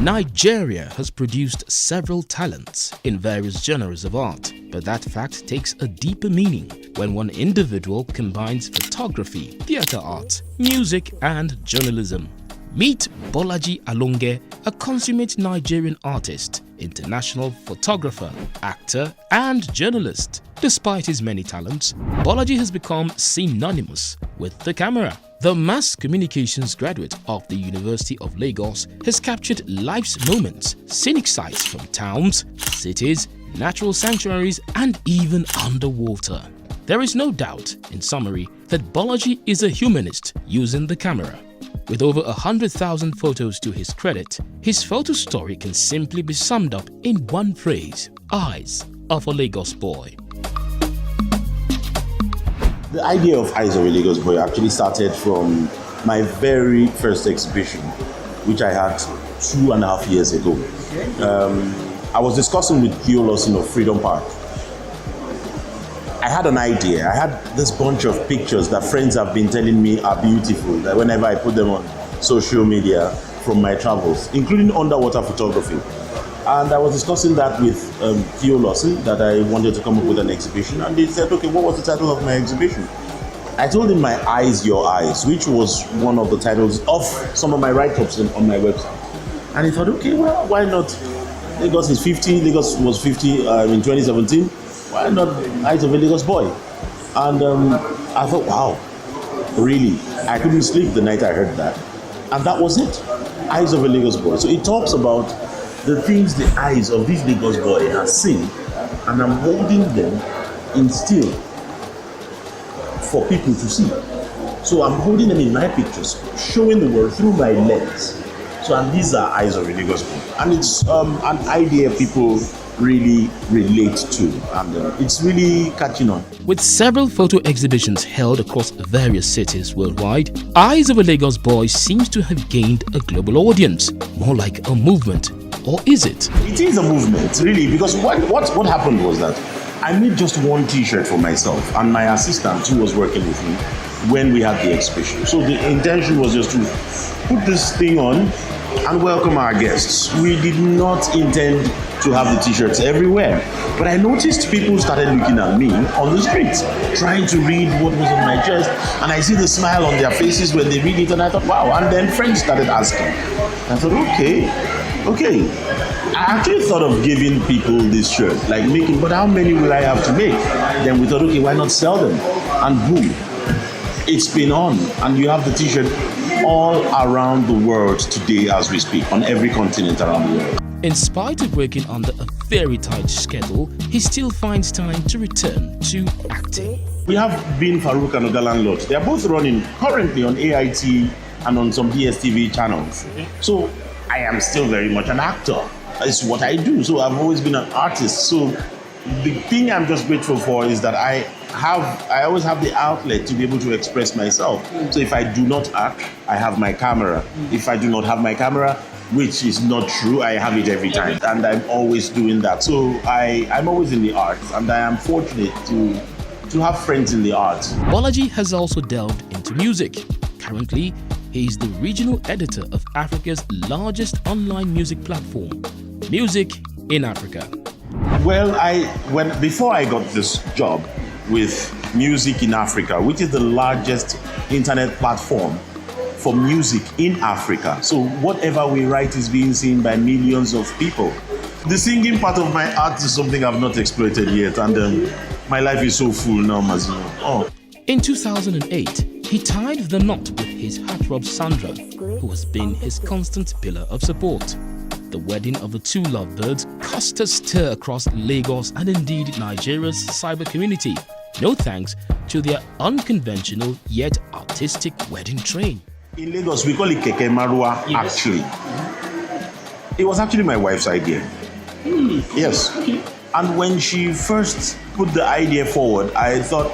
Nigeria has produced several talents in various genres of art, but that fact takes a deeper meaning when one individual combines photography, theatre art, music and journalism. Meet Bolaji Alonge, a consummate Nigerian artist, international photographer, actor and journalist. Despite his many talents, Bolaji has become synonymous with the camera. The mass communications graduate of the University of Lagos has captured life's moments, scenic sights from towns, cities, natural sanctuaries and even underwater. There is no doubt, in summary, that Bolaji is a humanist using the camera. With over 100,000 photos to his credit, his photo story can simply be summed up in one phrase: eyes of a Lagos boy. The idea of Eyes of a Lagos Boy actually started from my very first exhibition, which I had 2.5 years ago. I was discussing with Theo Lawson of Freedom Park. I had an idea. I had this bunch of pictures that friends have been telling me are beautiful, that whenever I put them on social media from my travels, including underwater photography. And I was discussing that with Theo Lawson, that I wanted to come up with an exhibition. And they said, okay, what was the title of my exhibition? I told him My Eyes, Your Eyes, which was one of the titles of some of my write-ups on my website. And he thought, okay, well, why not? Lagos is 50, Lagos was 50 in 2017. Why not Eyes of a Lagos Boy? And I thought, wow, really? I couldn't sleep the night I heard that. And that was it, Eyes of a Lagos Boy. So it talks about the things the eyes of this Lagos boy has seen, and I'm holding them in still for people to see. So I'm holding them in my pictures, showing the world through my lens. So, and these are Eyes of a Lagos boy. And it's an idea people really relate to, and it's really catching on. With several photo exhibitions held across various cities worldwide, Eyes of a Lagos Boy seems to have gained a global audience, more like a movement. Or is it? It is a movement, really, because what happened was that I made just one t-shirt for myself, and my assistant who was working with me when we had the exhibition. So the intention was just to put this thing on and welcome our guests. We did not intend to have the t-shirts everywhere, but I noticed people started looking at me on the streets, trying to read what was on my chest, and I see the smile on their faces when they read it, and I thought, wow. And then friends started asking. I thought, okay. I actually thought of giving people this shirt, like making, but how many will I have to make? Then we thought, okay, why not sell them? And boom, it's been on, and you have the t-shirt all around the world today as we speak, on every continent around the world. In spite of working under a very tight schedule, he still finds time to return to acting. We have Bin Farouk and Oga Landlord. They are both running currently on AIT and on some DSTV channels. So I am still very much an actor. It's what I do. So I've always been an artist. So the thing I'm just grateful for is that I always have the outlet to be able to express myself. So if I do not act, I have my camera. If I do not have my camera, which is not true, I have it every time. And I'm always doing that. So I'm always in the arts, and I am fortunate to have friends in the arts. Bolaji has also delved into music. Currently, he is the regional editor of Africa's largest online music platform, Music in Africa. Well, before I got this job with Music in Africa, which is the largest internet platform for music in Africa. So whatever we write is being seen by millions of people. The singing part of my art is something I've not exploited yet, and my life is so full now, Mazino. Oh. In 2008, he tied the knot with his heartthrob Sandra, who has been his constant pillar of support. The wedding of the two lovebirds caused a stir across Lagos and indeed Nigeria's cyber community, no thanks to their unconventional yet artistic wedding train. In Lagos, we call it Keke Marua, actually. It was actually my wife's idea. Yes. Okay. And when she first put the idea forward, I thought,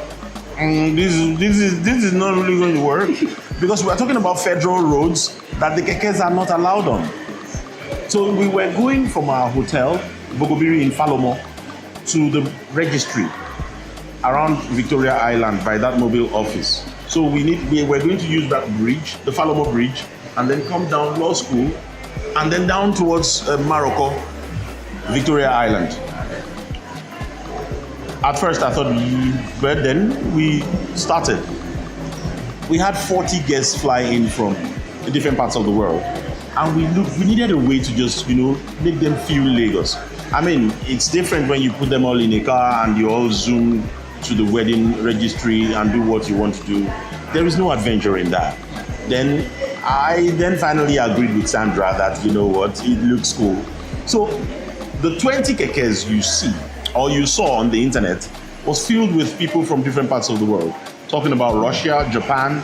this is not really going to work, because we're talking about federal roads that the kekes are not allowed on. So we were going from our hotel, Bogobiri in Falomo, to the registry around Victoria Island by that mobile office. So we were going to use that bridge, the Falomo Bridge, and then come down Law School and then down towards Morocco, Victoria Island. At first I thought, but then we started. We had 40 guests fly in from different parts of the world. And we needed a way to just, make them feel Lagos. I mean, it's different when you put them all in a car and you all zoom to the wedding registry and do what you want to do. There is no adventure in that. Then I finally agreed with Sandra that, you know what, it looks cool. So the 20 kekes you see or you saw on the internet was filled with people from different parts of the world. Talking about Russia, Japan,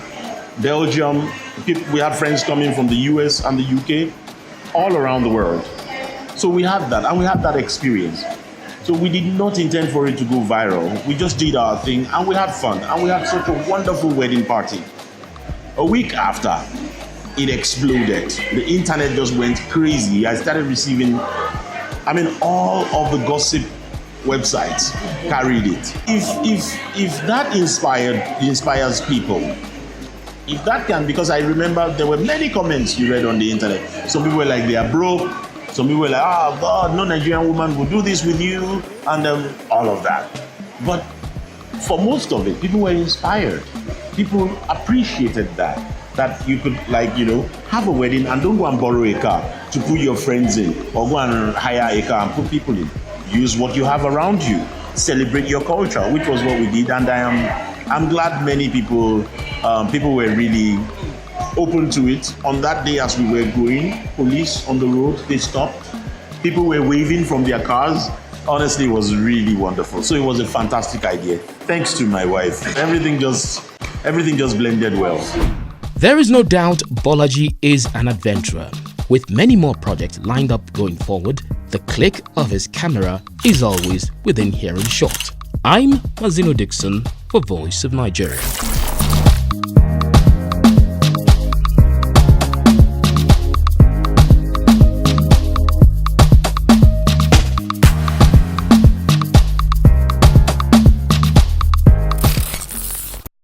Belgium. We had friends coming from the US and the UK, all around the world. So we had that, and we had that experience. So we did not intend for it to go viral. We just did our thing, and we had fun, and we had such a wonderful wedding party. A week after, it exploded. The internet just went crazy. I started receiving, all of the gossip websites carried it. If that inspires people, if that can, because I remember there were many comments you read on the internet. Some people were like, they are broke. Some people were like, oh God, no Nigerian woman will do this with you, and all of that. But for most of it, people were inspired. People appreciated that you could have a wedding and don't go and borrow a car to put your friends in, or go and hire a car and put people in. Use what you have around you. Celebrate your culture, which was what we did, and I'm glad many people were really open to it. On that day as we were going, police on the road, they stopped. People were waving from their cars. Honestly, it was really wonderful. So it was a fantastic idea. Thanks to my wife. Everything just blended well. There is no doubt Bolaji is an adventurer. With many more projects lined up going forward, the click of his camera is always within hearing shot. I'm Mazino Dixon for Voice of Nigeria.